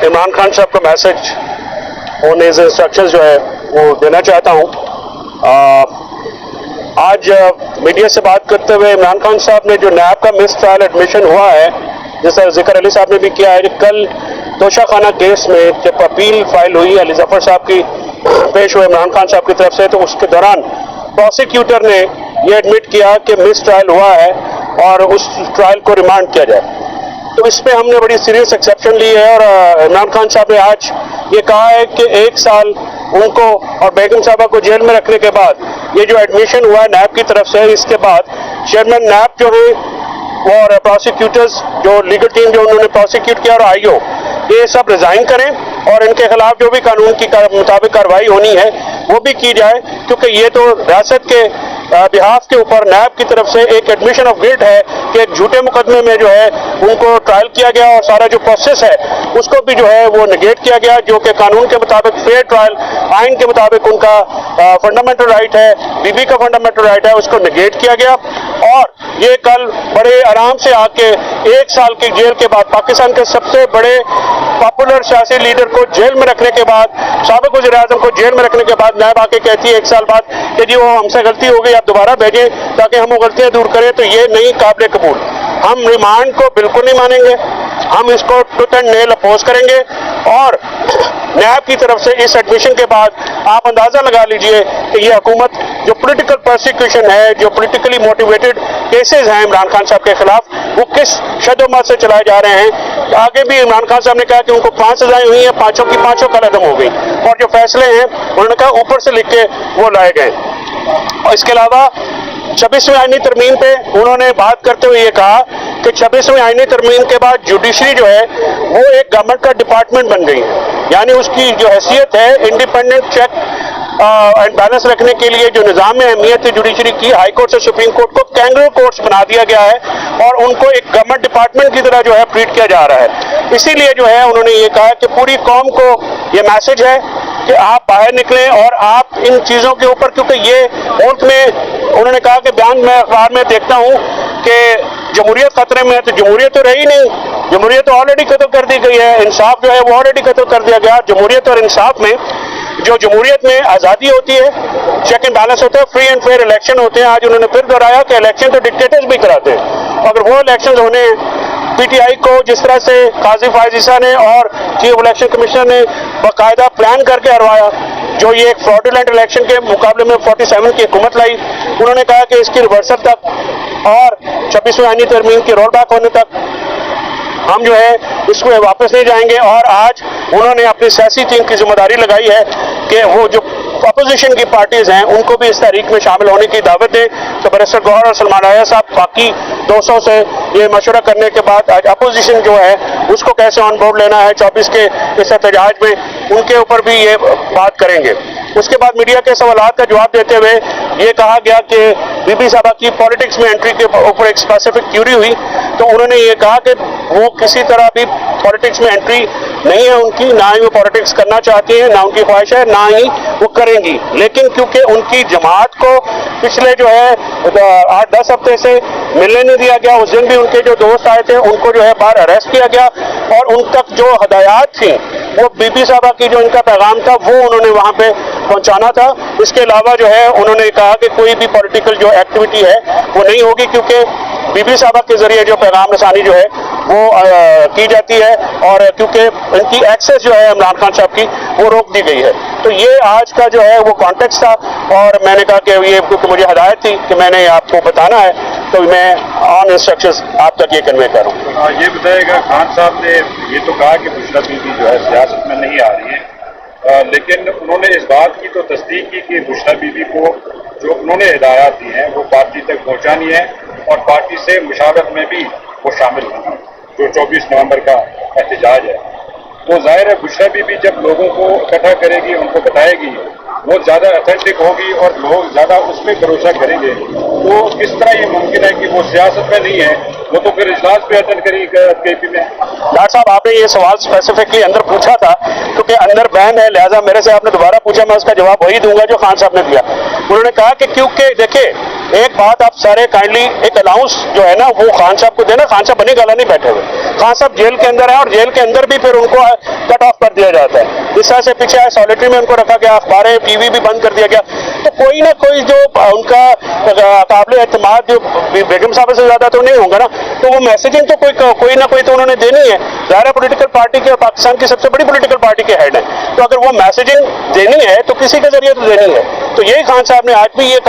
इमरान खान साहब का message on his instructions जो है वो देना चाहता हूँ। आज मीडिया से बात करते हुए इमरान खान साहब ने जो नैब का मिस ट्रायल एडमिशन हुआ है, जैसा जिक्र अली साहब ने भी किया है, कल तोशाखाना केस में जब अपील फाइल हुई अली जफर साहब की पेश हुए इमरान खान साहब की तरफ से, तो उसके दौरान प्रोसिक्यूटर ने ये एडमिट किया कि मिस ट्रायल हुआ है और उस ट्रायल को रिमांड किया जाए। तो इस पे हमने बड़ी सीरियस एक्सेप्शन ली है और इमरान खान साहब ने आज ये कहा है कि 1 साल उनको और बेगम साहबा को जेल में रखने के बाद ये जो एडमिशन हुआ है नैब की तरफ से, इसके बाद चेयरमैन नैब जो है और प्रोसिक्यूटर्स जो लीगल टीम जो उन्होंने प्रोसिक्यूट किया और आईओ, ये सब रिजाइन करें और इनके खिलाफ जो भी कानून की मुताबिक कार्रवाई होनी है वो भी की जाए, क्योंकि ये तो रियासत के बिहाफ के ऊपर नैब की तरफ से एक एडमिशन ऑफ गिल्ट है कि एक झूठे मुकदमे में जो है उनको ट्रायल किया गया और सारा जो प्रोसेस है उसको भी जो है वो नेगेट किया गया, जो कि कानून के मुताबिक फेयर ट्रायल आइन के मुताबिक उनका फंडामेंटल राइट है, बीबी का फंडामेंटल राइट है, उसको नेगेट किया गया। और ये कल बड़े आराम से आके 1 साल की जेल के बाद पाकिस्तान के सबसे बड़े पॉपुलर सियासी लीडर को जेल में रखने के बाद, साबिक वज़ीर आज़म को जेल में रखने के बाद नैब आके कहती है 1 साल बाद कि जी वो हमसे गलती हो गई, आप दोबारा भेजें ताकि हम वो गलतियां दूर करें, तो ये नहीं काबिल कबूल। हम रिमांड को बिल्कुल नहीं मानेंगे, हम इसको टूथ एंड नेल अपोज करेंगे और नैब की तरफ से इस एडमिशन के बाद आप अंदाजा लगा लीजिए कि ये हुकूमत जो पॉलिटिकल प्रोसिक्यूशन है, जो पॉलिटिकली मोटिवेटेड केसेस हैं इमरान खान साहब के खिलाफ, वो किस शदोमत से चलाए जा रहे हैं। आगे भी इमरान खान साहब ने कहा कि उनको 5 सजाएं हुई हैं, 5 की 5 कलअदम हो गई और जो फैसले हैं उन्होंने कहा ऊपर से लिख के वो लाए गए। और इसके अलावा 26वीं आईनी तरमीम पे उन्होंने बात करते हुए ये कहा कि 26वीं आईनी तरमीम के बाद जुडिशरी जो है वो एक गवर्नमेंट का डिपार्टमेंट बन गई है, यानी उसकी जो हैसियत है इंडिपेंडेंट चेक एंड बैलेंस रखने के लिए जो निज़ाम में अहमियत है जुडिशरी की, हाई कोर्ट से सुप्रीम कोर्ट को कैंगरू कोर्ट्स बना दिया गया है और उनको एक गवर्नमेंट डिपार्टमेंट की तरह जो है ट्रीट किया जा रहा है। इसीलिए जो है उन्होंने ये कहा कि पूरी कौम को ये मैसेज है कि आप बाहर निकलें और आप इन चीज़ों के ऊपर, क्योंकि ये मुल्क में उन्होंने कहा कि बयान में अखबार में देखता हूँ कि जमहूरियत खतरे में है, तो जमहूरियत तो रही नहीं, जमहूरियत तो ऑलरेडी खत्म कर दी गई है, इंसाफ जो है वो ऑलरेडी खत्म कर दिया गया। जमहूरियत और इंसाफ में जो जमहूरियत में आज़ादी होती है, चेक एंड बैलेंस होता है, फ्री एंड फेयर इलेक्शन होते हैं। आज उन्होंने फिर दोहराया कि इलेक्शन तो डिक्टेटर्स भी कराते हैं, अगर वो इलेक्शन होने पीटीआई को जिस तरह से काजी फायज ईसा ने और चीफ इलेक्शन कमिश्नर ने बाकायदा प्लान करके हरवाया, जो ये एक फ्रॉडुलेंट इलेक्शन के मुकाबले में 47 की हुकूमत लाई, उन्होंने कहा कि इसकी रिवर्सल तक और 26वीं आईनी तरमीम की रोल बैक होने तक हम जो है इसको वापस नहीं जाएंगे। और आज उन्होंने अपनी सियासी टीम की जिम्मेदारी लगाई है कि वो जो अपोजिशन की पार्टीज हैं उनको भी इस तारीख में शामिल होने की दावत दें। तो बैरिस्टर गौहर और सलमान आया साहब बाकी दोस्तों से ये मशवरा करने के बाद आज अपोजिशन जो है उसको कैसे ऑन बोर्ड लेना है 24 के इस एहतजाज में, उनके ऊपर भी ये बात करेंगे। उसके बाद मीडिया के सवालात का जवाब देते हुए ये कहा गया कि बीबी साहबा की पॉलिटिक्स में एंट्री के ऊपर एक स्पेसिफिक क्यूरी हुई, तो उन्होंने ये कहा कि वो किसी तरह भी पॉलिटिक्स में एंट्री नहीं है उनकी, ना ही वो पॉलिटिक्स करना चाहती है, ना उनकी ख्वाहिश है, ना ही वो करेंगी। लेकिन क्योंकि उनकी जमात को पिछले जो है 8-10 हफ्ते से मिलने नहीं दिया गया, उस दिन भी उनके जो दोस्त आए थे उनको जो है बाहर अरेस्ट किया गया और उन तक जो हदायत थी वो बीबी साहबा की जो इनका पैगाम था वो उन्होंने वहाँ पे पहुँचाना था। इसके अलावा जो है उन्होंने कहा कि कोई भी पॉलिटिकल जो एक्टिविटी है वो नहीं होगी, क्योंकि बीबी साहबा के जरिए जो पैगाम रसानी जो है वो की जाती है और क्योंकि इनकी एक्सेस जो है इमरान खान साहब की वो रोक दी गई है। तो ये आज का जो है वो कॉन्टेक्स्ट था और मैंने कहा कि ये क्योंकि मुझे हदायत थी कि मैंने आपको बताना है तो मैं ऑन इंस्ट्रक्शंस आप तक ये कन्वे करूँ। ये बताइएगा, खान साहब ने ये तो कहा कि बुशरा बीबी जो है सियासत में नहीं आ रही है, लेकिन उन्होंने इस बात की तो तस्दीक की कि बुशरा बीबी को जो उन्होंने हिदायत दी हैं वो पार्टी तक पहुँचानी है और पार्टी से मुशावरत में भी वो शामिल होंगी जो 24 नवंबर का एहतजाज है। तो जाहिर है बुशरा बीबी जब लोगों को इकट्ठा करेगी, उनको बताएगी, वो ज़्यादा ऑथेंटिक होगी और लोग ज़्यादा उस पर भरोसा करेंगे। तो किस तरह ये मुमकिन है कि वो सियासत में नहीं है, वो तो फिर इजलास पे अटेंड करेगी केपी में। डॉक्टर साहब आपने ये सवाल स्पेसिफिकली अंदर पूछा था क्योंकि अंदर बहन है, लिहाजा मेरे से आपने दोबारा पूछा, मैं उसका जवाब वही दूंगा जो खान साहब ने दिया। उन्होंने कहा कि क्योंकि देखिए एक बात आप सारे काइंडली एक अलाउंस जो है ना वो खान साहब को देना, खान साहब बनी गाला नहीं बैठे हुए, खान साहब जेल के अंदर है और जेल के अंदर भी फिर उनको का آف کر دیا جاتا ہے. اس طرح سے پیچھے سالٹری میں ان کو رکھا گیا, اخباریں ٹی وی بھی بند کر دیا گیا. تو کوئی نہ کوئی جو ان کا قابل اعتماد جو بیگم صاحب سے زیادہ تو نہیں ہوگا نا, تو وہ میسیجنگ تو کوئی نہ کوئی تو انہوں نے دینی ہے. ظاہر پولیٹیکل پارٹی کے اور پاکستان کی سب سے بڑی پولیٹیکل پارٹی کے ہیڈ ہیں, تو اگر وہ میسیجنگ دینی ہے تو کسی کے ذریعے تو دینی ہے. تو یہی خان صاحب نے آج بھی یہ